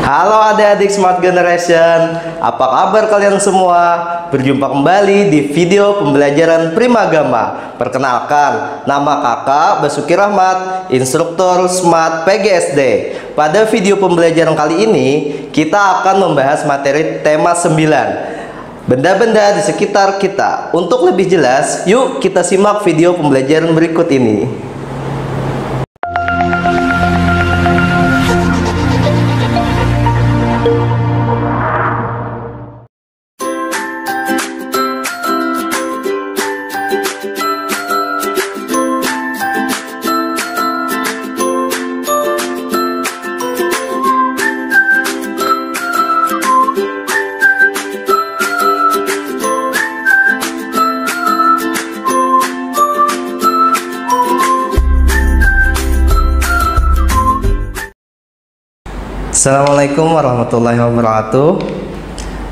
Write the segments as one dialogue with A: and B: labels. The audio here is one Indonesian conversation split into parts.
A: Halo adik-adik Smart Generation, apa kabar kalian semua? Berjumpa kembali di video pembelajaran Primagama. Perkenalkan, nama kakak Basuki Rahmat, instruktur Smart PGSD. Pada video pembelajaran kali ini, kita akan membahas materi tema 9, benda-benda di sekitar kita. Untuk lebih jelas, yuk kita simak video pembelajaran berikut ini. Assalamualaikum warahmatullahi wabarakatuh.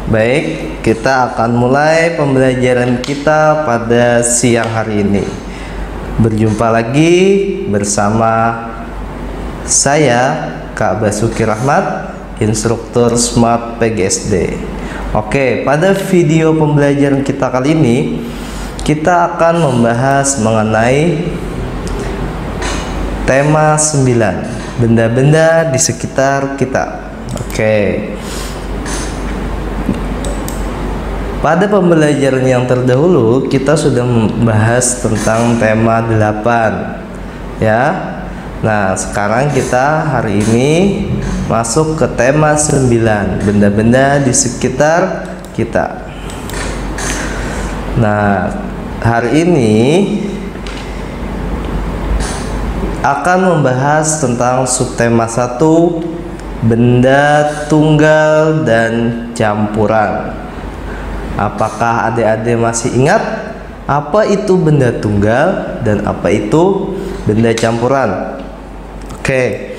A: Baik, kita akan mulai pembelajaran kita pada siang hari ini. Berjumpa lagi bersama saya Kak Basuki Rahmat, instruktur Smart PGSD. Oke, pada video pembelajaran kita kali ini kita akan membahas mengenai tema 9, benda-benda di sekitar kita. Oke. Pada pembelajaran yang terdahulu kita sudah membahas tentang tema 8 ya. Nah, sekarang kita hari ini masuk ke tema 9, benda-benda di sekitar kita. Nah, hari ini akan membahas tentang subtema 1, benda tunggal dan campuran. Apakah adik-adik masih ingat apa itu benda tunggal dan apa itu benda campuran? Oke.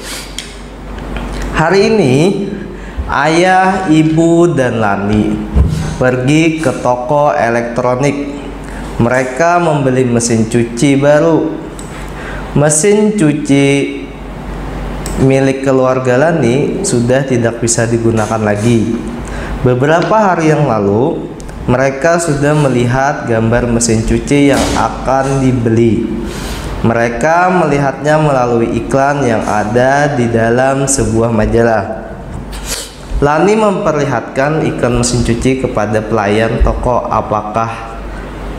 A: Hari ini ayah, ibu, dan Lani pergi ke toko elektronik. Mereka membeli mesin cuci baru. Mesin cuci milik keluarga Lani sudah tidak bisa digunakan lagi. Beberapa hari yang lalu, mereka sudah melihat gambar mesin cuci yang akan dibeli. Mereka melihatnya melalui iklan yang ada di dalam sebuah majalah. Lani memperlihatkan iklan mesin cuci kepada pelayan toko. Apakah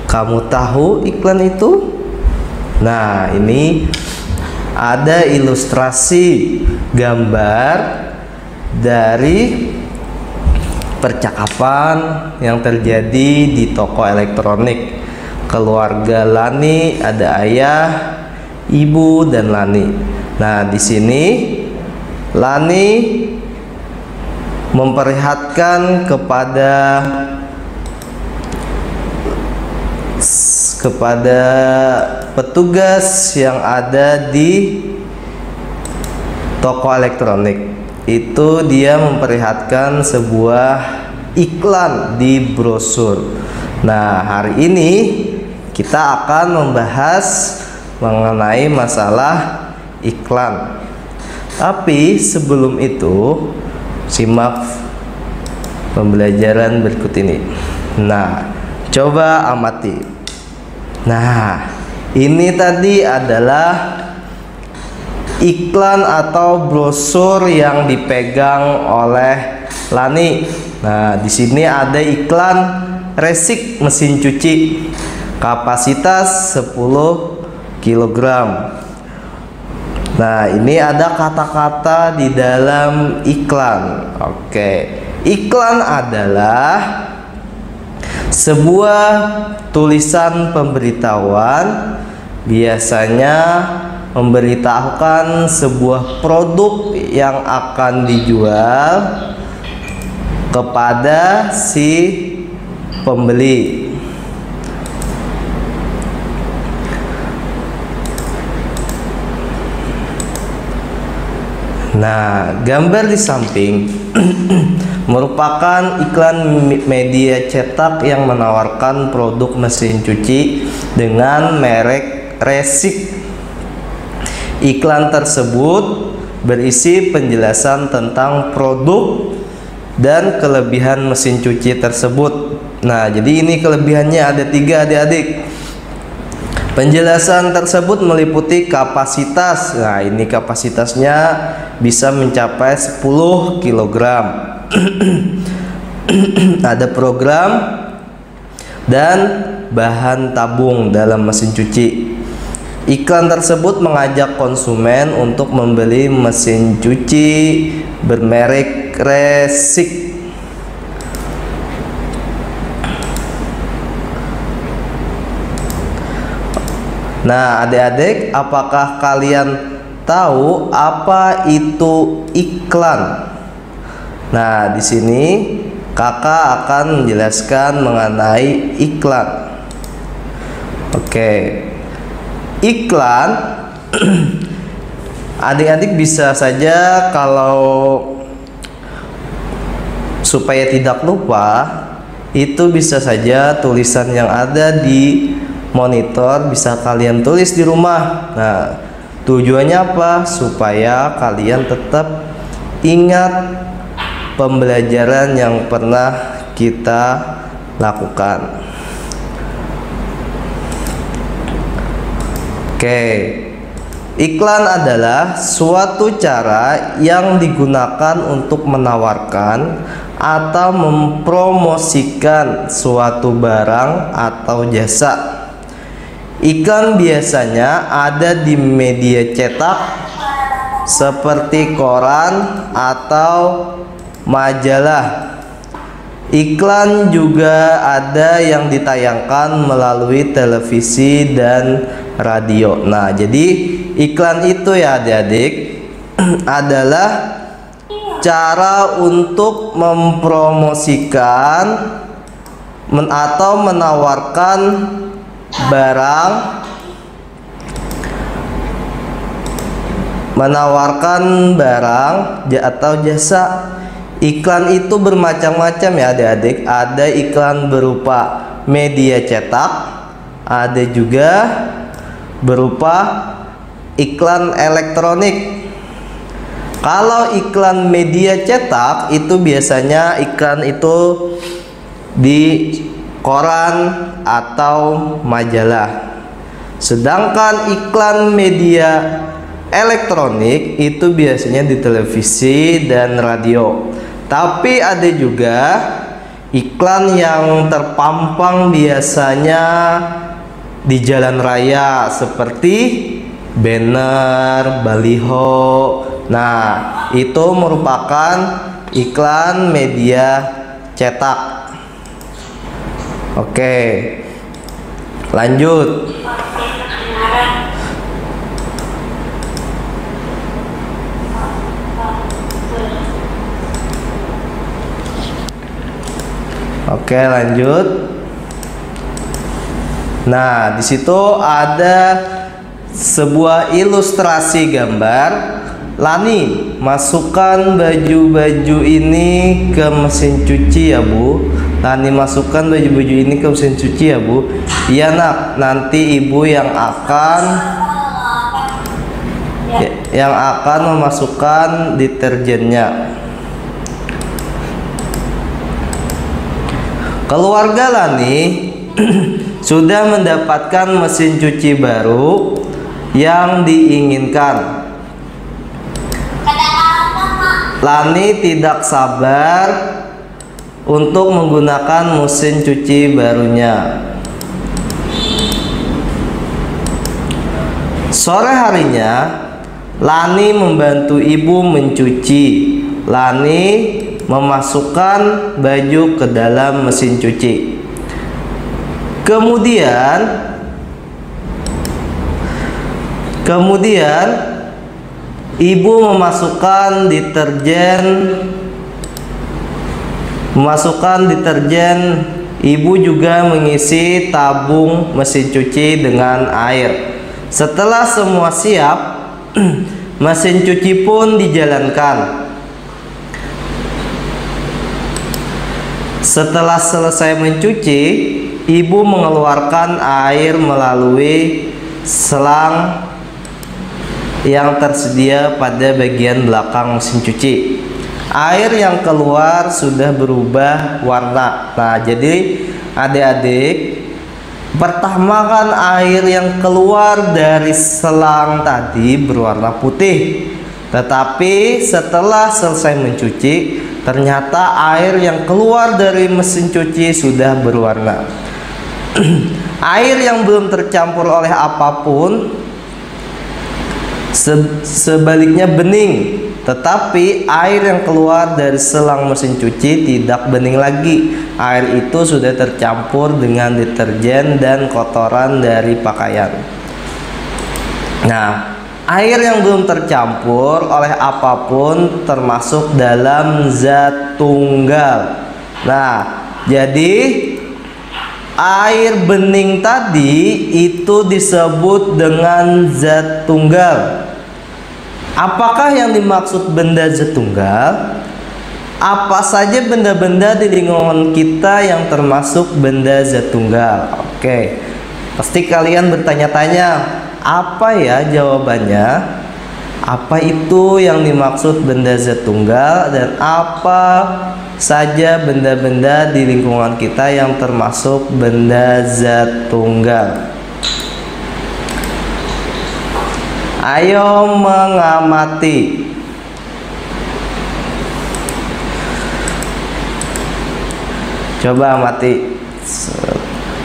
A: kamu tahu iklan itu? Nah, ini ada ilustrasi gambar dari percakapan yang terjadi di toko elektronik. Keluarga Lani, ada ayah, ibu, dan Lani. Nah, di sini Lani memperlihatkan kepada petugas yang ada di toko elektronik. Itu dia memperlihatkan sebuah iklan di brosur. Nah, hari ini kita akan membahas mengenai masalah iklan. Tapi sebelum itu, simak pembelajaran berikut ini. Nah, coba amati. Nah, ini tadi adalah iklan atau brosur yang dipegang oleh Lani. Nah, di sini ada iklan resik mesin cuci kapasitas 10 kg. Nah, ini ada kata-kata di dalam iklan. Oke. Iklan adalah sebuah tulisan pemberitahuan, biasanya memberitahukan sebuah produk yang akan dijual kepada si pembeli. Nah, gambar di samping merupakan iklan media cetak yang menawarkan produk mesin cuci dengan merek Resik. Iklan tersebut berisi penjelasan tentang produk dan kelebihan mesin cuci tersebut. Nah, jadi ini kelebihannya ada 3 adik-adik. Penjelasan tersebut meliputi kapasitas. Nah, ini kapasitasnya bisa mencapai 10 kg. Ada program dan bahan tabung dalam mesin cuci. Iklan tersebut mengajak konsumen untuk membeli mesin cuci bermerek Resik. Nah, adik-adik, apakah kalian tahu apa itu iklan? Nah, di sini kakak akan menjelaskan mengenai iklan. Oke. Iklan adik-adik bisa saja, kalau supaya tidak lupa, itu bisa saja tulisan yang ada di monitor bisa kalian tulis di rumah. Nah, tujuannya apa? Supaya kalian tetap ingat pembelajaran yang pernah kita lakukan. Oke, iklan adalah suatu cara yang digunakan untuk menawarkan atau mempromosikan suatu barang atau jasa. Iklan biasanya ada di media cetak seperti koran atau majalah. Iklan juga ada yang ditayangkan melalui televisi dan radio. Nah, jadi iklan itu ya adik-adik adalah cara untuk mempromosikan atau menawarkan barang, atau jasa. Iklan itu bermacam-macam ya adik-adik. Ada iklan berupa media cetak, ada juga berupa iklan elektronik. Kalau iklan media cetak itu biasanya iklan itu di koran atau majalah. Sedangkan iklan media elektronik itu biasanya di televisi dan radio. Tapi ada juga iklan yang terpampang biasanya di jalan raya seperti banner, baliho. Nah, itu merupakan iklan media cetak. Oke, lanjut. Oke, lanjut. Nah, di situ ada sebuah ilustrasi gambar. Lani, masukkan baju-baju ini ke mesin cuci ya, Bu. Lani, masukkan baju-baju ini ke mesin cuci ya, Bu. Iya, Nak. Nanti Ibu yang akan memasukkan deterjennya. Keluarga Lani sudah mendapatkan mesin cuci baru yang diinginkan. Lani tidak sabar untuk menggunakan mesin cuci barunya. Sore harinya, Lani membantu ibu mencuci. Lani memasukkan baju ke dalam mesin cuci. Kemudian ibu memasukkan deterjen. Ibu juga mengisi tabung mesin cuci dengan air. Setelah semua siap, mesin cuci pun dijalankan. Setelah selesai mencuci, ibu mengeluarkan air melalui selang yang tersedia pada bagian belakang mesin cuci. Air yang keluar sudah berubah warna. Nah, jadi adik-adik, pertama kan air yang keluar dari selang tadi berwarna putih. Tetapi setelah selesai mencuci, ternyata air yang keluar dari mesin cuci sudah berwarna. Air yang belum tercampur oleh apapun sebaliknya bening, tetapi air yang keluar dari selang mesin cuci tidak bening lagi. Air itu sudah tercampur dengan deterjen dan kotoran dari pakaian. Nah, air yang belum tercampur oleh apapun termasuk dalam zat tunggal. Nah, jadi air bening tadi itu disebut dengan zat tunggal. Apakah yang dimaksud benda zat tunggal? Apa saja benda-benda di lingkungan kita yang termasuk benda zat tunggal? Oke, pasti kalian bertanya-tanya, apa ya jawabannya? Apa itu yang dimaksud benda zat tunggal, dan apa saja benda-benda di lingkungan kita yang termasuk benda zat tunggal? Ayo mengamati. Coba amati.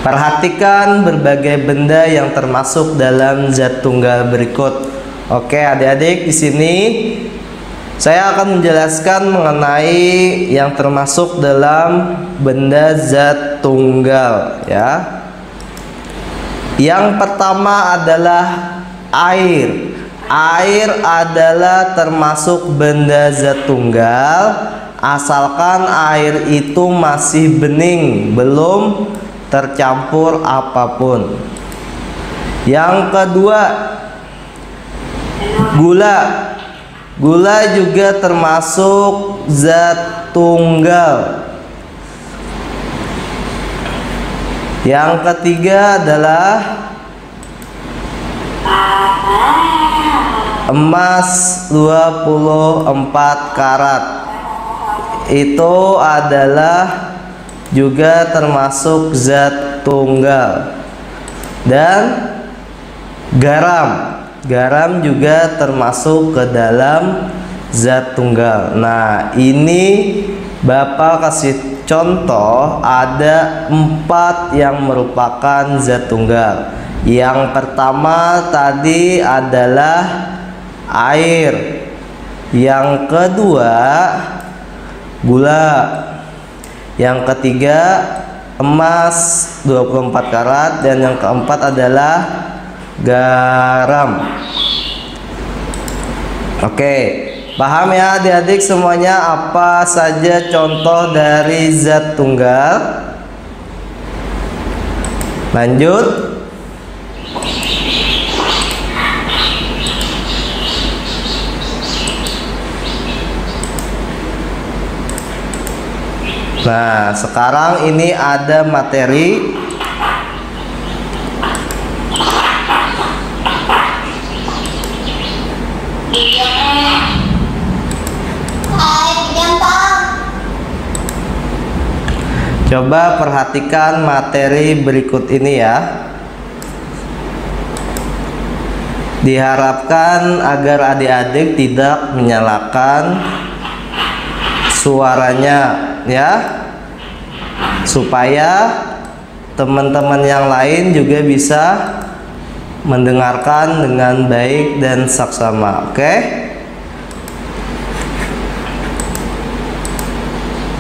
A: Perhatikan berbagai benda yang termasuk dalam zat tunggal berikut. Oke, adik-adik, di sini saya akan menjelaskan mengenai yang termasuk dalam benda zat tunggal ya. Yang pertama adalah air. Air adalah termasuk benda zat tunggal asalkan air itu masih bening, belum tercampur apapun. Yang kedua, gula. Gula juga termasuk zat tunggal. Yang ketiga adalah emas 24 karat. Itu adalah juga termasuk zat tunggal. Dan garam. Garam juga termasuk ke dalam zat tunggal. Nah, ini Bapak kasih contoh ada 4 yang merupakan zat tunggal. Yang pertama tadi adalah air. Yang kedua gula. Yang ketiga emas 24 karat, dan yang keempat adalah garam. Oke, paham ya adik-adik semuanya apa saja contoh dari zat tunggal? Lanjut. Nah, sekarang ini ada materi. Coba perhatikan materi berikut ini ya. Diharapkan agar adik-adik tidak menyalakan suaranya ya, supaya teman-teman yang lain juga bisa mendengarkan dengan baik dan saksama. Oke?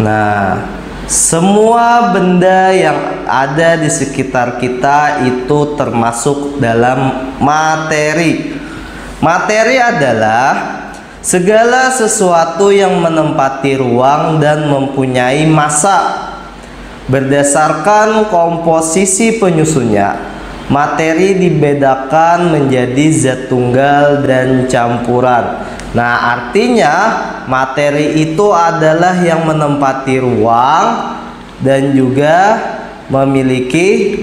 A: Nah, semua benda yang ada di sekitar kita itu termasuk dalam materi. Materi adalah segala sesuatu yang menempati ruang dan mempunyai massa. Berdasarkan komposisi penyusunnya, materi dibedakan menjadi zat tunggal dan campuran. Nah, artinya materi itu adalah yang menempati ruang dan juga memiliki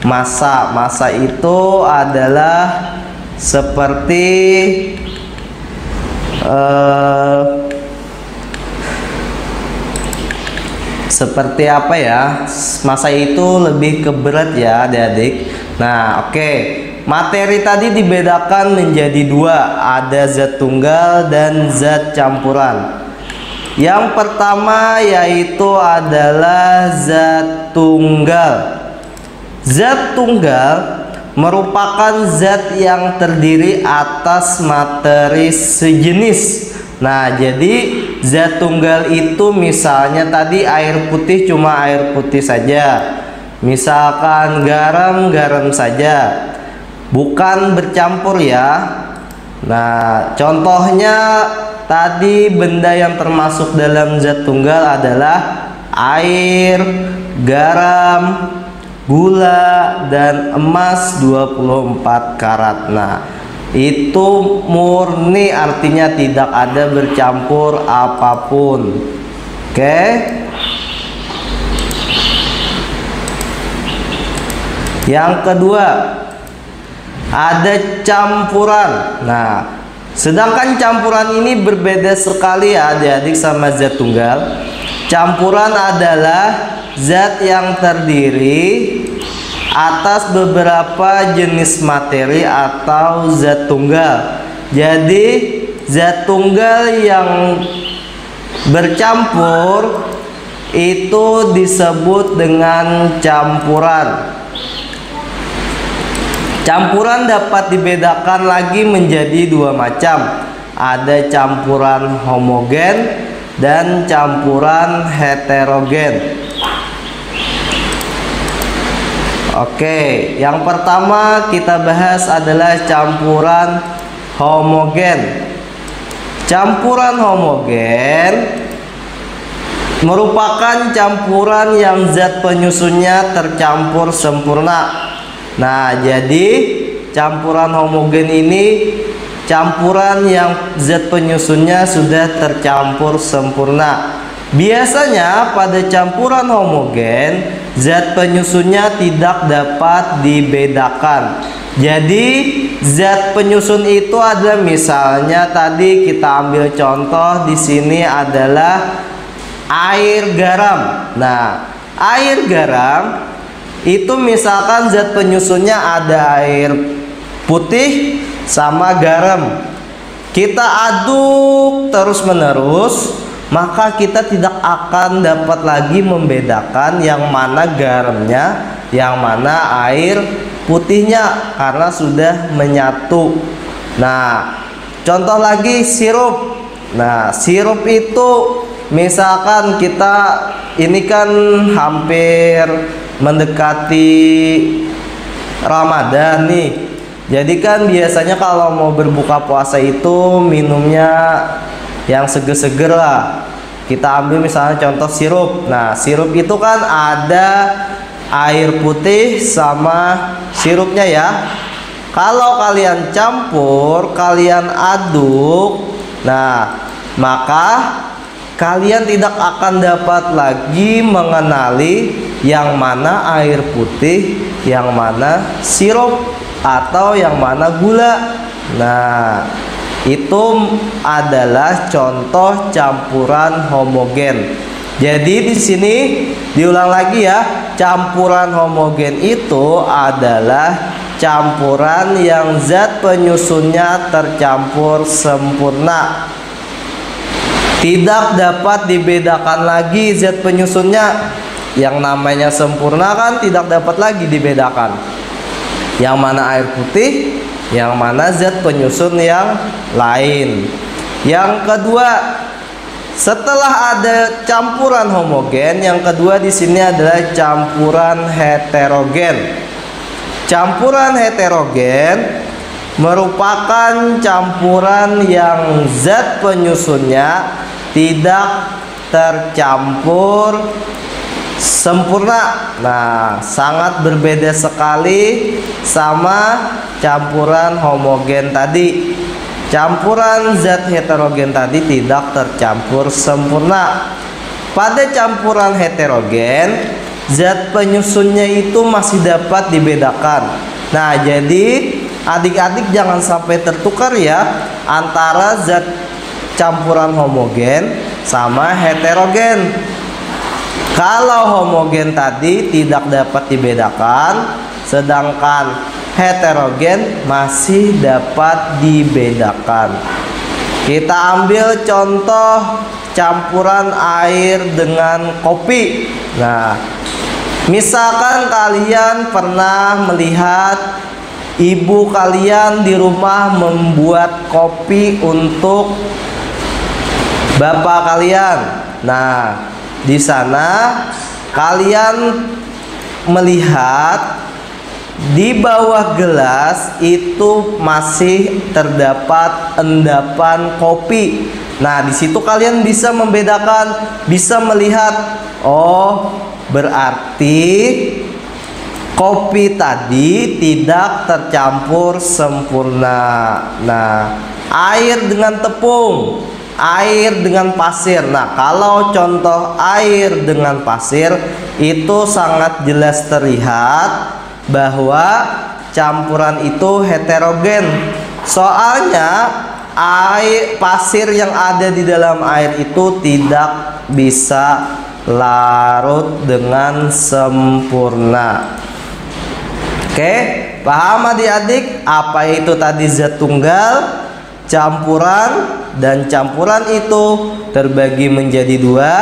A: massa. Massa itu adalah seperti Seperti apa ya? Massa itu lebih ke berat ya, adik-adik. Nah, oke. Materi tadi dibedakan menjadi dua, ada zat tunggal dan zat campuran. Yang pertama yaitu adalah zat tunggal. Zat tunggal merupakan zat yang terdiri atas materi sejenis. Nah, jadi zat tunggal itu misalnya tadi air putih cuma air putih saja. Misalkan garam, garam saja. Bukan bercampur ya. Nah, contohnya tadi benda yang termasuk dalam zat tunggal adalah air, garam, gula, dan emas 24 karat. Nah, itu murni, artinya tidak ada bercampur apapun. Oke. Yang kedua, ada campuran. Nah, sedangkan campuran ini berbeda sekali ya adik-adik sama zat tunggal. Campuran adalah zat yang terdiri atas beberapa jenis materi atau zat tunggal. Jadi zat tunggal yang bercampur itu disebut dengan campuran. Campuran dapat dibedakan lagi menjadi dua macam. Ada campuran homogen dan campuran heterogen. Oke, yang pertama kita bahas adalah campuran homogen. Campuran homogen merupakan campuran yang zat penyusunnya tercampur sempurna. Nah, jadi campuran homogen ini campuran yang zat penyusunnya sudah tercampur sempurna. Biasanya pada campuran homogen zat penyusunnya tidak dapat dibedakan. Jadi zat penyusun itu ada, misalnya tadi kita ambil contoh di sini adalah air garam. Nah, air garam itu misalkan zat penyusunnya ada air putih sama garam. Kita aduk terus-menerus, maka kita tidak akan dapat lagi membedakan yang mana garamnya, yang mana air putihnya, karena sudah menyatu. Nah, contoh lagi sirup. Nah, sirup itu misalkan kita ini kan hampir mendekati Ramadan nih. Jadi kan biasanya kalau mau berbuka puasa itu minumnya yang seger-seger lah. Kita ambil misalnya contoh sirup. Nah, sirup itu kan ada air putih sama sirupnya ya. Kalau kalian campur, kalian aduk, nah maka kalian tidak akan dapat lagi mengenali yang mana air putih, yang mana sirup, atau yang mana gula. Nah, itu adalah contoh campuran homogen. Jadi di sini diulang lagi ya, campuran homogen itu adalah campuran yang zat penyusunnya tercampur sempurna. Tidak dapat dibedakan lagi zat penyusunnya. Yang namanya sempurna kan tidak dapat lagi dibedakan. Yang mana air putih, yang mana zat penyusun yang lain. Yang kedua, setelah ada campuran homogen, yang kedua di sini adalah campuran heterogen. Campuran heterogen merupakan campuran yang zat penyusunnya tidak tercampur sempurna. Nah, sangat berbeda sekali sama campuran homogen tadi. Campuran zat heterogen tadi tidak tercampur sempurna. Pada campuran heterogen, zat penyusunnya itu masih dapat dibedakan. Nah, jadi adik-adik jangan sampai tertukar ya antara zat campuran homogen sama heterogen. Kalau homogen tadi tidak dapat dibedakan, sedangkan heterogen masih dapat dibedakan. Kita ambil contoh campuran air dengan kopi. Nah, misalkan kalian pernah melihat ibu kalian di rumah membuat kopi untuk bapak kalian. Nah, di sana kalian melihat di bawah gelas itu masih terdapat endapan kopi. Nah, di situ kalian bisa membedakan, bisa melihat, oh, berarti kopi tadi tidak tercampur sempurna. Nah, air dengan tepung, air dengan pasir. Nah, kalau contoh air dengan pasir itu sangat jelas terlihat bahwa campuran itu heterogen. Soalnya air pasir yang ada di dalam air itu tidak bisa larut dengan sempurna. Oke, paham adik-adik apa itu tadi zat tunggal, campuran, dan campuran itu terbagi menjadi dua,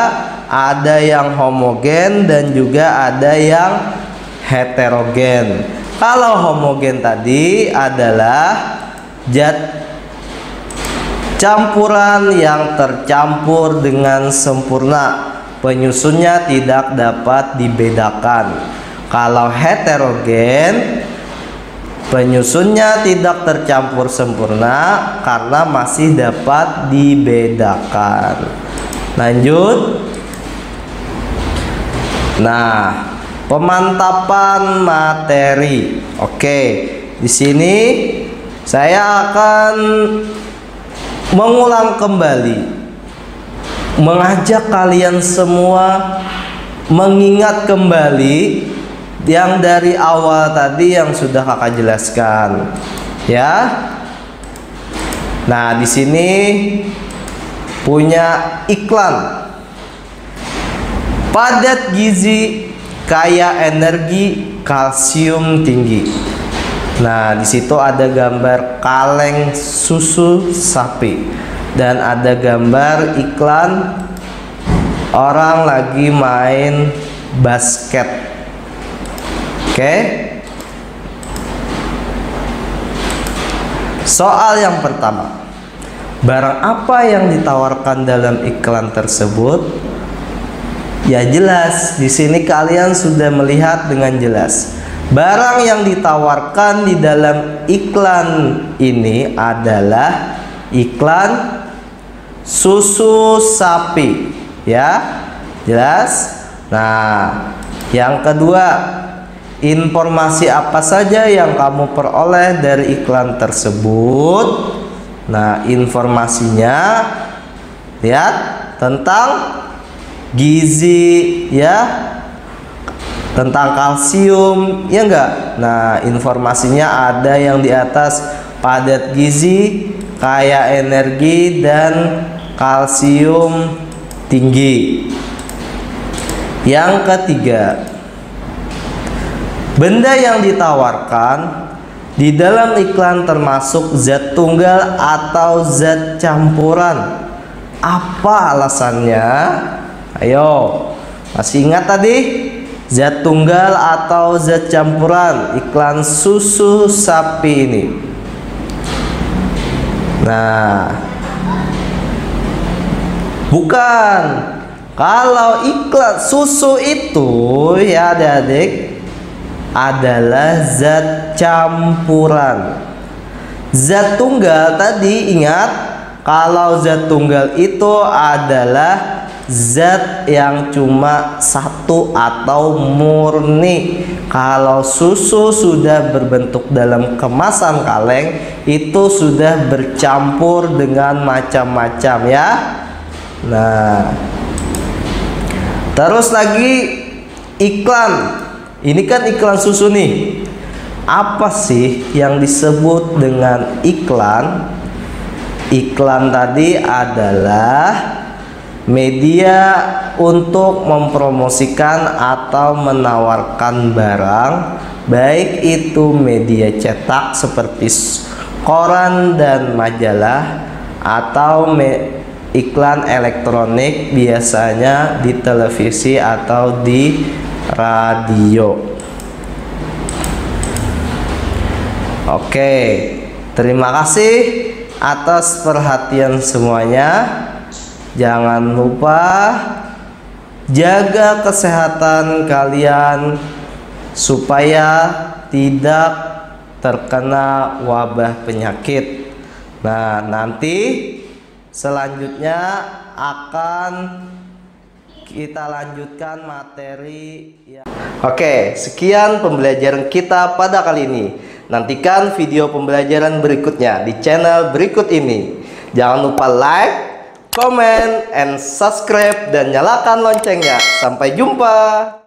A: ada yang homogen dan juga ada yang heterogen. Kalau homogen tadi adalah zat campuran yang tercampur dengan sempurna, penyusunnya tidak dapat dibedakan. Kalau heterogen, penyusunnya tidak tercampur sempurna karena masih dapat dibedakan. Lanjut. Nah, pemantapan materi. Oke, di sini saya akan mengulang kembali, mengajak kalian semua mengingat kembali yang dari awal tadi yang sudah kakak jelaskan, ya. Nah, di sini punya iklan. Padat gizi, kaya energi, kalsium tinggi. Nah, di situ ada gambar kaleng susu sapi dan ada gambar iklan orang lagi main basket. Oke. Soal yang pertama. Barang apa yang ditawarkan dalam iklan tersebut? Ya jelas, di sini kalian sudah melihat dengan jelas. Barang yang ditawarkan di dalam iklan ini adalah iklan susu sapi, ya. Jelas? Nah, yang kedua, informasi apa saja yang kamu peroleh dari iklan tersebut? Nah, informasinya lihat tentang gizi, ya, tentang kalsium, ya enggak? Nah, informasinya ada yang di atas padat gizi, kaya energi, dan kalsium tinggi. Yang ketiga, benda yang ditawarkan di dalam iklan termasuk zat tunggal atau zat campuran. Apa alasannya? Ayo, masih ingat tadi? Zat tunggal atau zat campuran iklan susu sapi ini. Nah, bukan. Kalau iklan susu itu, ya adik-adik, adalah zat campuran. Zat tunggal tadi ingat, kalau zat tunggal itu adalah zat yang cuma satu atau murni. Kalau susu sudah berbentuk dalam kemasan kaleng, itu sudah bercampur dengan macam-macam, ya. Nah, terus lagi iklan. Ini kan iklan susu nih. Apa sih yang disebut dengan iklan? Iklan tadi adalah media untuk mempromosikan atau menawarkan barang, baik itu media cetak seperti koran dan majalah, atau iklan elektronik biasanya di televisi atau di radio. Oke, terima kasih atas perhatian semuanya. Jangan lupa jaga kesehatan kalian supaya tidak terkena wabah penyakit. Nah, nanti selanjutnya akan kita lanjutkan materi ya. Oke, sekian pembelajaran kita pada kali ini. Nantikan video pembelajaran berikutnya di channel berikut ini. Jangan lupa like, comment, and subscribe, dan nyalakan loncengnya. Sampai jumpa.